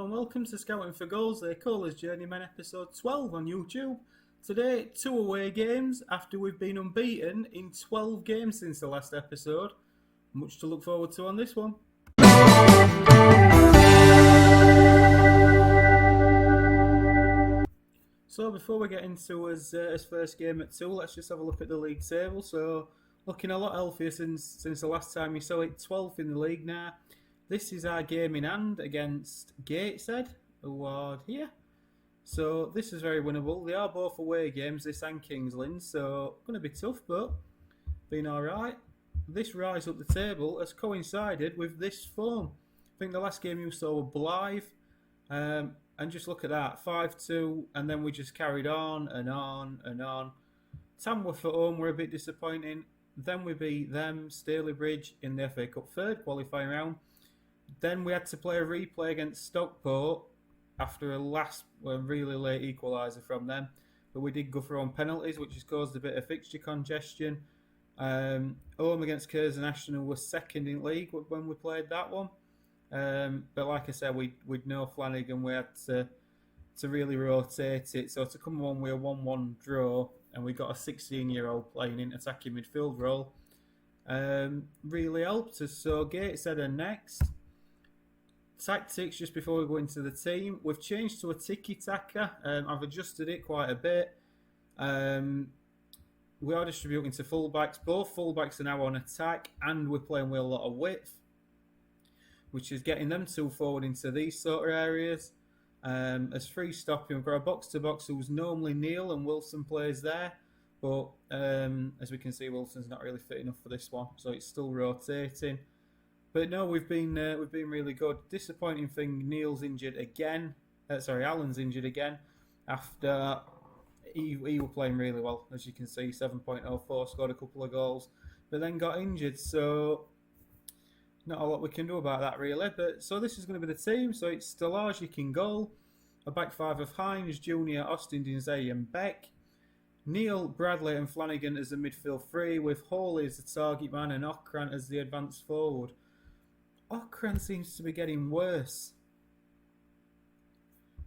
and welcome to Scouting for Goals. They call us Journeymen episode 12 on YouTube. Today, 2 away games after we've been unbeaten in 12 games since the last episode. Much to look forward to on this one. So before we get into his first game at 2, let's just have a look at the league table. So looking a lot healthier since the last time you saw it, 12th in the league now. This is our game in hand against Gateshead, who are here. So this is very winnable. They are both away games, this and Kings Lynn, so going to be tough, but been alright. This rise up the table has coincided with this form. I think the last game you saw were Blythe, and just look at that, 5-2, and then we just carried on and on and on. Tamworth at home were a bit disappointing. Then we beat them, Stalybridge, in the FA Cup third qualifying round. Then we had to play a replay against Stockport after a really late equaliser from them. But we did go for on penalties, which has caused a bit of fixture congestion. Home against Curzon Ashton, who was second in league when we played that one. But like I said, we'd know Flanagan, we had to really rotate it. So to come on with a 1-1 draw, and we got a 16-year-old playing in attacking midfield role, really helped us. So Gateshead are next. Tactics, just before we go into the team, we've changed to a tiki-taka. I've adjusted it quite a bit. We are distributing to fullbacks. Both fullbacks are now on attack, and we're playing with a lot of width, which is getting them two forward into these sort of areas. As free stopping, we've got a box-to-box who's normally Neil, and Wilson plays there. But as we can see, Wilson's not really fit enough for this one, so it's still rotating. But no, we've been really good. Disappointing thing, Neil's injured again. Alan's injured again. After he was playing really well, as you can see, 7.04, scored a couple of goals, but then got injured. So not a lot we can do about that really. But so this is going to be the team. So it's Stalajic in goal, a back five of Hines, Junior, Austin, Dinzey and Beck. Neil, Bradley and Flanagan as the midfield three, with Hawley as the target man and Ockrant as the advanced forward. Ockrant seems to be getting worse.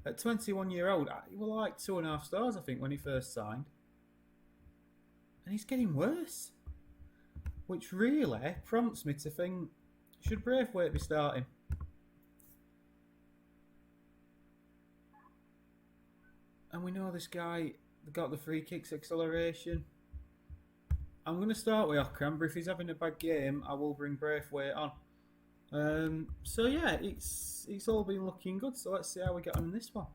At 21-year-old, he was like 2.5 stars, I think, when he first signed. And he's getting worse. Which really prompts me to think, should Braithwaite be starting? And we know this guy got the free kicks acceleration. I'm going to start with Ockrant, but if he's having a bad game, I will bring Braithwaite on. So yeah, it's all been looking good. So let's see how we get on in this one.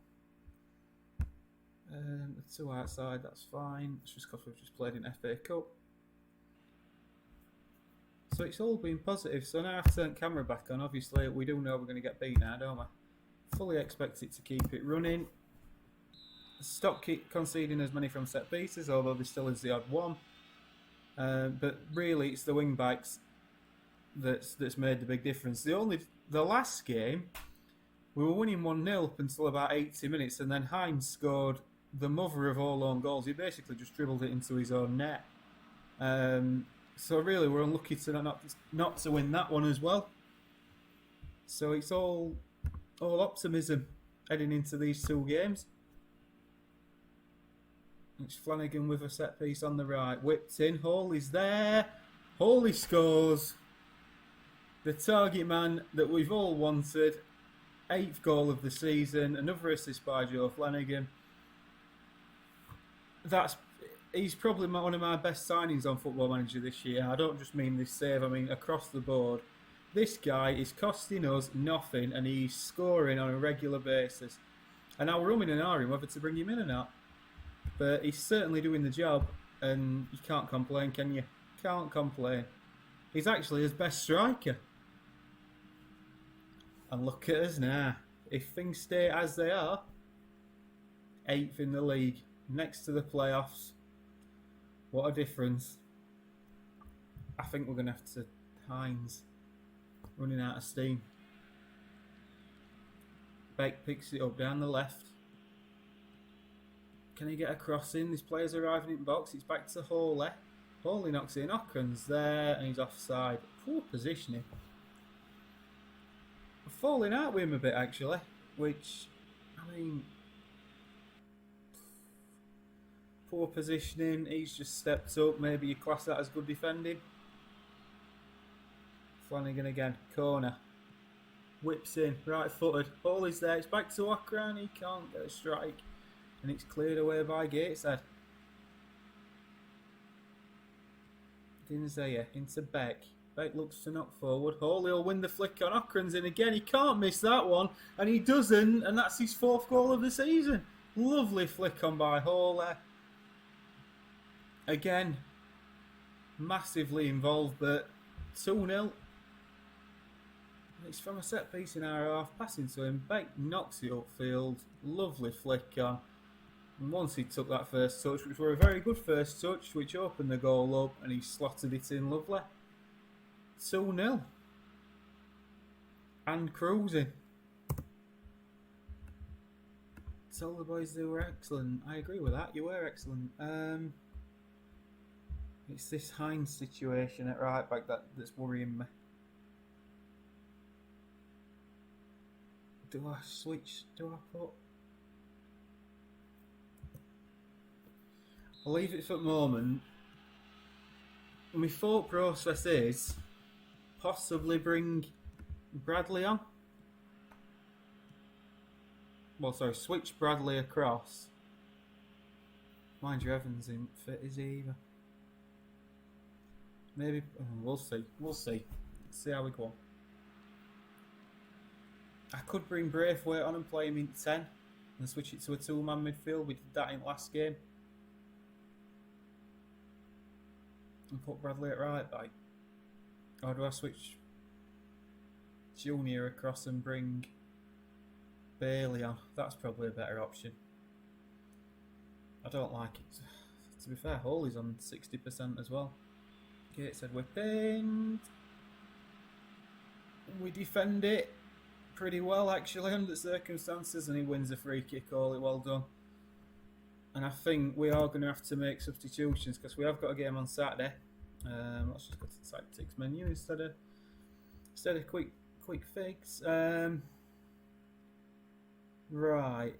The two outside, that's fine. It's just because we've just played in FA Cup. So it's all been positive. So now I've turned camera back on. Obviously, we do know we're going to get beat now, don't we? Fully expect it to keep it running. Stop conceding as many from set pieces, although there still is the odd one. But really, it's the wing backs that's made the big difference. The last game, we were winning 1-0 up until about 80 minutes, and then Hines scored the mother of all own goals. He basically just dribbled it into his own net. So really, we're unlucky to not to win that one as well. So it's all optimism heading into these 2 games. It's Flanagan with a set piece on the right, whipped in. Hawley's there. Hawley scores. The target man that we've all wanted. 8th goal of the season. Another assist by Joe Flanagan. He's probably one of my best signings on Football Manager this year. I don't just mean this save, I mean across the board. This guy is costing us nothing and he's scoring on a regular basis. And now we're umming and ahhing whether to bring him in or not. But he's certainly doing the job and you can't complain, can you? Can't complain. He's actually his best striker. And look at us now. If things stay as they are, 8th in the league, next to the playoffs. What a difference. I think we're going to have to... Hines. Running out of steam. Beck picks it up down the left. Can he get a cross in? This player's arriving in the box. It's back to Hawley. Hawley knocks it in. Ockrant's there and he's offside. Poor positioning. falling out with him a bit, actually. which, I mean, poor positioning. He's just stepped up. Maybe you class that as good defending. Flanagan again, corner. Whips in, right footed. Ball is there. It's back to Akran. He can't get a strike. And it's cleared away by Gateshead. Dinzaya into Beck. Beck looks to knock forward. Hawley will win the flick on. Akran's in again. He can't miss that one. And he doesn't. And that's his 4th goal of the season. Lovely flick on by Hawley. Again, massively involved, but 2-0. It's from a set piece in our half, passing to him. Beck knocks it upfield. Lovely flick on. And once he took that first touch, which were a very good first touch, which opened the goal up, and he slotted it in lovely. 2-0. And cruising. Tell the boys they were excellent. I agree with that. You were excellent. It's this Hines situation at right back that's worrying me. Do I switch? Do I put? I'll leave it for the moment. My thought process is possibly bring Bradley on. Well, sorry, switch Bradley across. Mind you, Evans isn't fit, is he either? Maybe, we'll see. We'll see. See how we go on. I could bring Braithwaite on and play him in 10 and switch it to a 2-man midfield. We did that in last game. And put Bradley at right back. Or do I switch Junior across and bring Bailey on? That's probably a better option. I don't like it. To be fair, Hawley's on 60% as well. Gateshead whipping. We defend it pretty well, actually, under circumstances, and he wins a free kick. All well done. And I think we are going to have to make substitutions because we have got a game on Saturday. Let's just go to the tactics menu instead of quick fix. Right.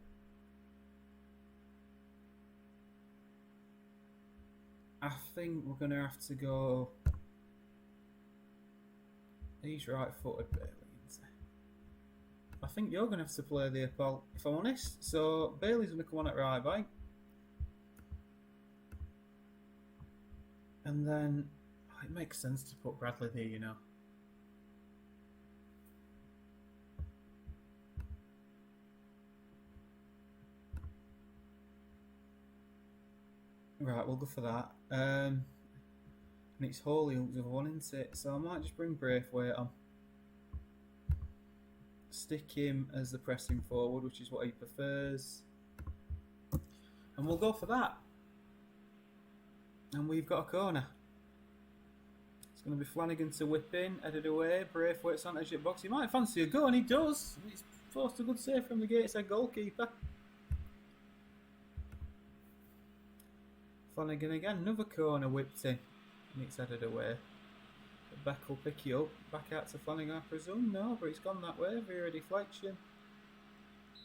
I think we're going to have to go. He's right-footed, Bailey. I think you're going to have to play the Apollo, if I'm honest. So Bailey's going to come on at right back. And then it makes sense to put Bradley there, you know. Right, we'll go for that. And it's Hawley who's the one, isn't it? So I might just bring Braithwaite on. Stick him as the pressing forward, which is what he prefers. And we'll go for that. And we've got a corner. It's going to be Flanagan to whip in, headed away. Braithwaite's on the edge of the box. He might fancy a go, and he does. It's forced a good save from the Gateshead goalkeeper. Flanagan again, another corner whipped in, and it's headed away. But Beck will pick it up. Back out to Flanagan, I presume. No, but it's gone that way via a deflection.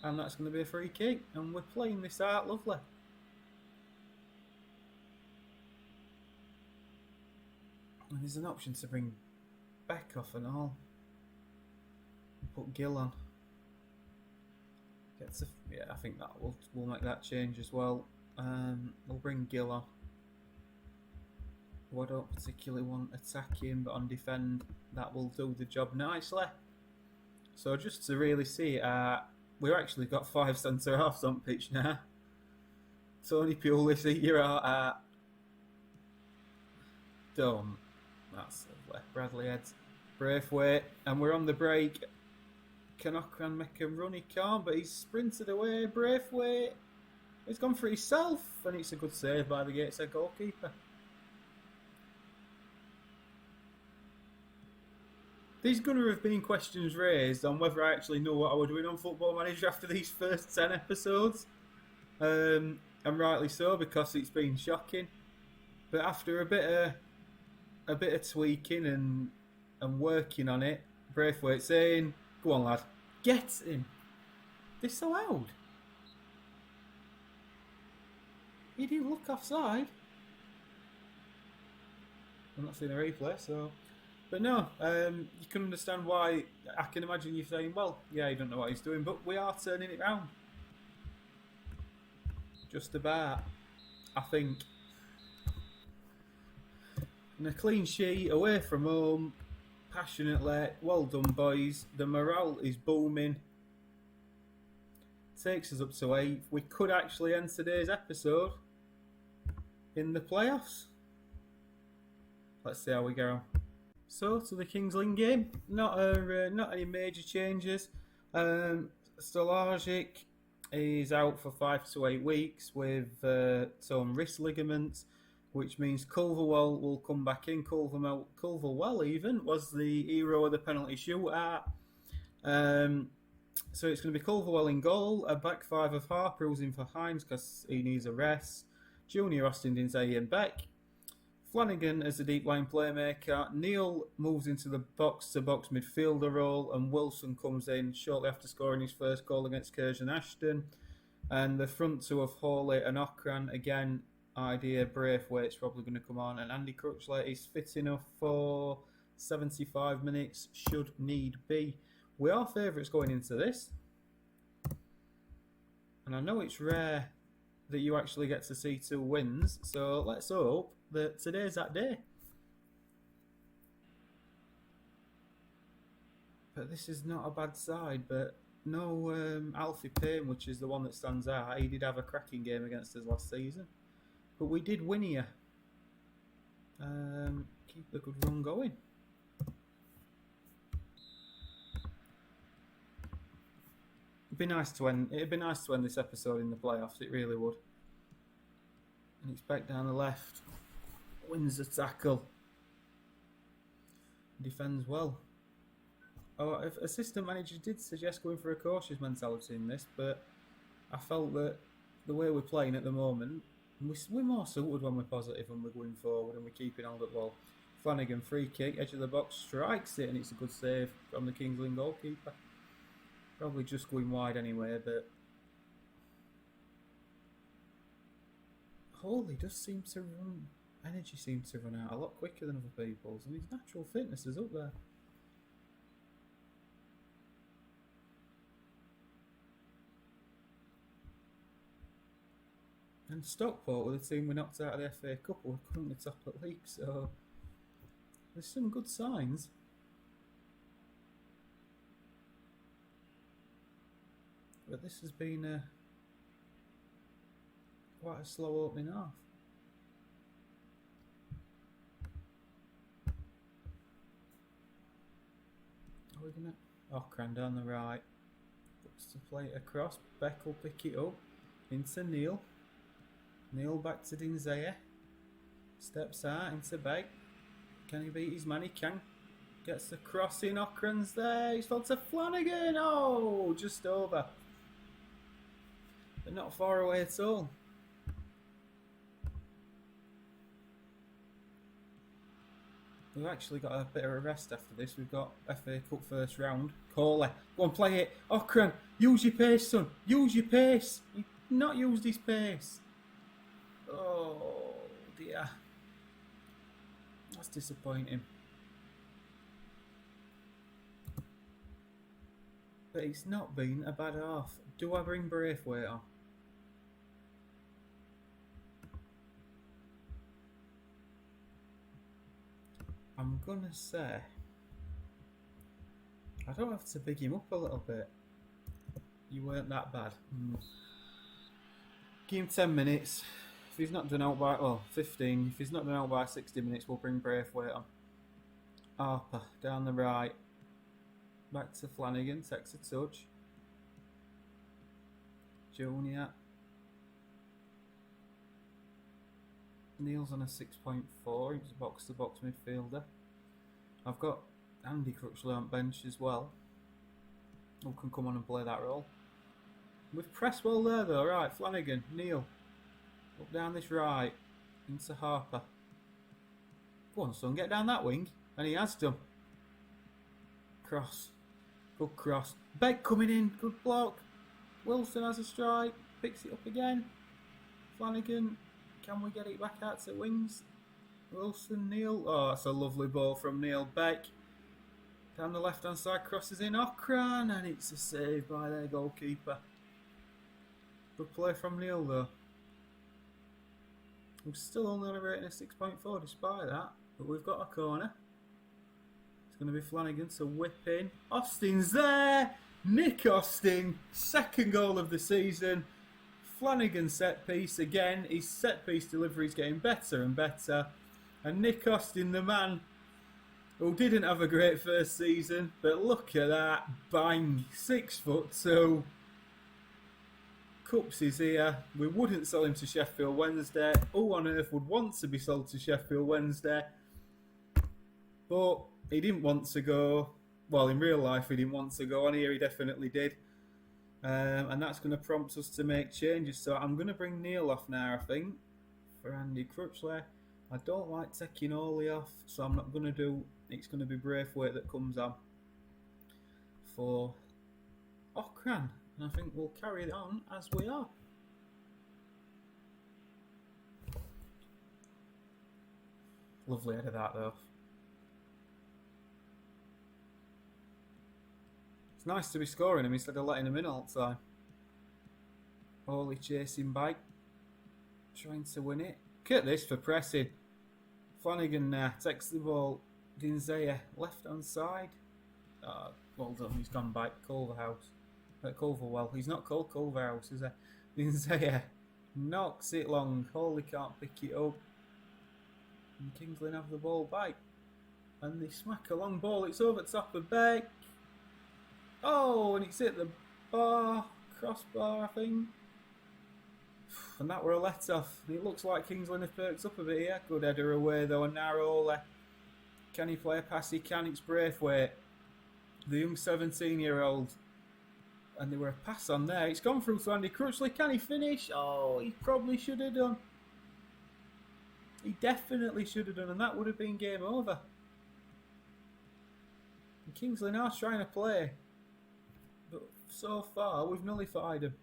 And that's going to be a free kick. And we're playing this out lovely. And there's an option to bring Beck off and all. Put Gill on. Yeah, I think that we'll make that change as well. We'll bring Gill on. I don't particularly want attacking, but on defend, that will do the job nicely. So just to really see, we've actually got 5 centre-halves on pitch now. Tony Pulis, you're out. Done. That's lovely. Bradley heads. Braithwaite, and we're on the break. Can Okran make a run? He can't, but he's sprinted away. Braithwaite. He's gone for himself, and it's a good save by the Gateshead goalkeeper. There's going to have been questions raised on whether I actually know what I was doing on Football Manager after these first 10 episodes. And rightly so, because it's been shocking. But after a bit of tweaking and working on it, Braithwaite saying, "Go on, lad, get him." Disallowed. He didn't look offside. I'm not seeing a replay, so... But no, you can understand why. I can imagine you saying, well, yeah, he don't know what he's doing, but we are turning it round. Just about, I think. And a clean sheet, away from home, passionately. Well done, boys. The morale is booming. Takes us up to 8th. We could actually end today's episode in the playoffs. Let's see how we go. So, to the Kings Lynn game, not any major changes. Stolajic is out for 5 to 8 weeks with some wrist ligaments, which means Culverwell will come back in. Culverwell even was the hero of the penalty shootout. So it's going to be Culverwell in goal, a back 5 of Harper who's in for Hines because he needs a rest, Junior Austin, Dinzay and Beck. Flanagan as a deep line playmaker. Neil moves into the box-to-box midfielder role, and Wilson comes in shortly after scoring his first goal against Curzon Ashton. And the front two of Hawley and Okran, again, idea Braithwaite's probably going to come on, and Andy Crutchlet is fit enough for 75 minutes, should need be. We are favourites going into this. And I know it's rare that you actually get to see 2 wins, so let's hope that today's that day. But this is not a bad side, but no Alfie Payne, which is the one that stands out. He did have a cracking game against us last season. But we did win here. Keep the good run going. It'd be nice to end this episode in the playoffs, it really would. And it's back down the left. Wins the tackle. Defends well. Oh, assistant manager did suggest going for a cautious mentality in this, but I felt that the way we're playing at the moment, we're more suited when we're positive and we're going forward and we're keeping hold of the ball. Flanagan, free kick, edge of the box, strikes it, and it's a good save from the Kings Lynn goalkeeper. Probably just going wide anyway, but Hawley does seem to run, energy seems to run out a lot quicker than other people's, and his natural fitness is up there. And Stockport were the team we knocked out of the FA Cup, we're currently top of the league, so there's some good signs. But this has been quite a slow opening half. Are we gonna... Okran down the right. Looks to play it across. Beck will pick it up. Into Neil. Neil back to Dinzaya. Steps out into Beck. Can he beat his man? He can. Gets the cross in. Okran's there. He's fell to Flanagan. Oh, just over. But not far away at all. We've actually got a bit of a rest after this. We've got FA Cup first round. Corley, go and play it. Okran, use your pace, son. Use your pace. He's not used his pace. Oh dear. That's disappointing. But it's not been a bad half. Do I bring Braithwaite on? I'm gonna say I don't have to big him up a little bit. You weren't that bad. Give him 10 minutes. If he's not done out by 15. If he's not done out by 60 minutes, we'll bring Braithwaite on. Harper down the right. Back to Flanagan, takes a touch. Junior. Neil's on a 6.4. He's a box-to-box midfielder. I've got Andy Crutchlet on bench as well, who can come on and play that role. We've pressed well there though. Right, Flanagan, Neil. Up down this right. Into Harper. Go on, son, get down that wing. And he has done. Cross. Good cross. Beck coming in. Good block. Wilson has a strike, picks it up again. Flanagan, can we get it back out to wings? Wilson, Neil. Oh, that's a lovely ball from Neil Beck. Down the left hand side, crosses in Okran, and it's a save by their goalkeeper. Good play from Neil though. We're still only on a rating of 6.4 despite that, but we've got a corner. It's going to be Flanagan to whip in. Austin's there! Nick Austin, second goal of the season. Flanagan set piece again. His set piece delivery is getting better and better. And Nick Austin, the man who didn't have a great first season, but look at that, bang, 6'2". Cups is here. We wouldn't sell him to Sheffield Wednesday. Who on earth would want to be sold to Sheffield Wednesday? But he didn't want to go. Well, in real life he didn't want to go. On here he definitely did. And that's going to prompt us to make changes. So I'm going to bring Neil off now, I think, for Andy Crutchley. I don't like taking Ollie off, so I'm not going to do... It's going to be Braithwaite that comes on for Okran. And I think we'll carry it on as we are. Lovely head of that though. It's nice to be scoring him instead of letting him in all the time. Ollie chasing back. Trying to win it. Look at this for pressing. Flanagan takes the ball. Dinzea, left hand side. Well done, he's gone back. Culverhouse. Culverwell. He's not called Culverhouse, is he? Dinzea knocks it long. Hawley can't pick it up. And Kingsley have the ball back. And they smack a long ball. It's over top of Beck. Oh, and it's hit the bar. Crossbar, I think. And that were a let-off. It looks like Kingsley have perked up a bit here. Good header away though, and now Hawley. Can he play a pass? He can. It's Braithwaite. The young 17-year-old. And there were a pass on there. It's gone through to Andy Crutchley. Can he finish? Oh, he probably should have done. He definitely should have done, and that would have been game over. And Kingsley now trying to play. But so far, we've nullified him.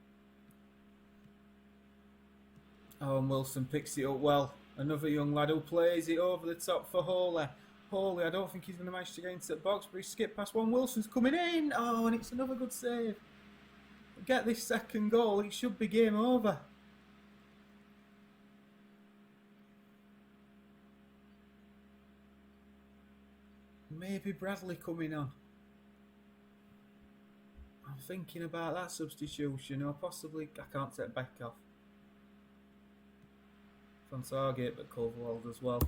Oh, and Wilson picks it up well. Another young lad who plays it over the top for Hawley. Hawley, I don't think he's going to manage to get into the box, but he skipped past one. Wilson's coming in. Oh, and it's another good save. Get this second goal, it should be game over. Maybe Bradley coming on. I'm thinking about that substitution, or possibly I can't take Beck off. From target, but Culverwell as well.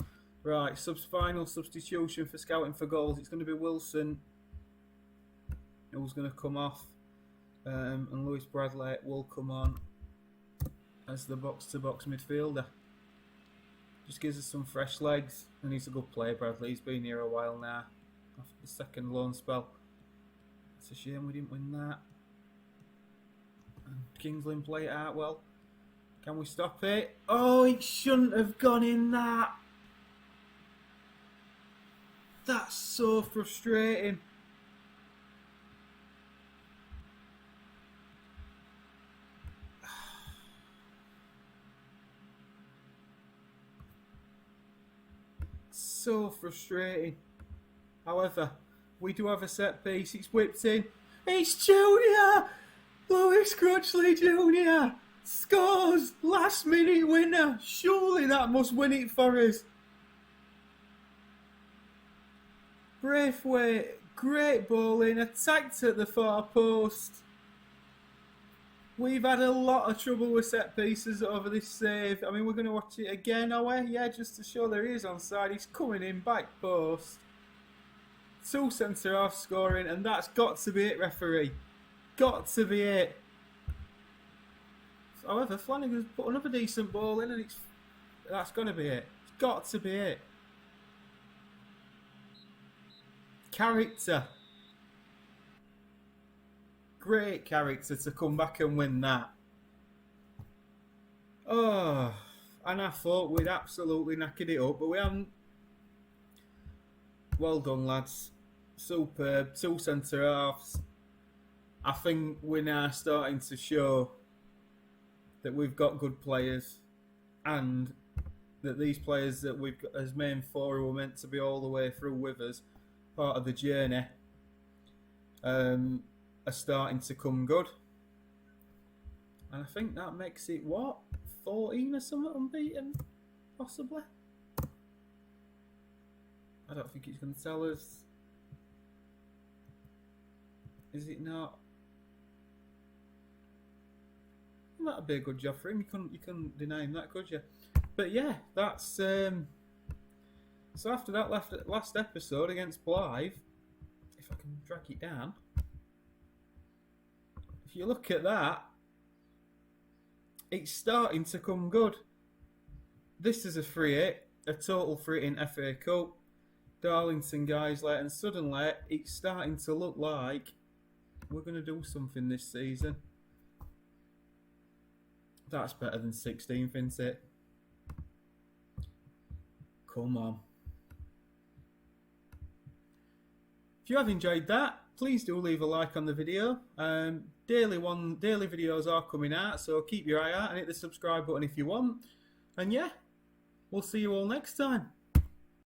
Right, final substitution for scouting for goals. It's going to be Wilson who's going to come off. And Lewis Bradley will come on as the box-to-box midfielder. Just gives us some fresh legs, and he's a good player, Bradley. He's been here a while now, after the second loan spell. It's a shame we didn't win that. And Kingsley play it out well. Can we stop it? Oh, it shouldn't have gone in that. That's so frustrating. So frustrating. However, we do have a set piece. It's whipped in. It's Junior! Lewis Crutchley Jr. scores! Last minute winner. Surely that must win it for us. Braithwaite, great bowling, attacked at the far post. We've had a lot of trouble with set pieces over this save. I mean, we're going to watch it again, are we? Yeah, just to show there he is onside. He's coming in, back post. Two centre-half scoring, and that's got to be it, referee. Got to be it. However, Flanagan's put another decent ball in, and that's going to be it. It's got to be it. Character. Great character to come back and win that. Oh, and I thought we'd absolutely knackered it up, but we haven't. Well done, lads. Superb. Two centre halves. I think we're now starting to show that we've got good players, and that these players that we've got as main four who were meant to be all the way through with us, part of the journey, are starting to come good. And I think that makes it, what, 14 or something unbeaten, possibly? I don't think he's going to tell us. Is it not? That'd be a good job for him. You couldn't deny him that, could you? But yeah, that's so after that last episode against Blythe, if I can drag it down, if you look at that, it's starting to come good. This is a 3-8, a total 3 in FA Cup. Darlington guys late, and suddenly it's starting to look like we're going to do something this season. That's better than 16th, isn't it? Come on. If you have enjoyed that, please do leave a like on the video. Daily videos are coming out, so keep your eye out and hit the subscribe button if you want. And yeah, we'll see you all next time.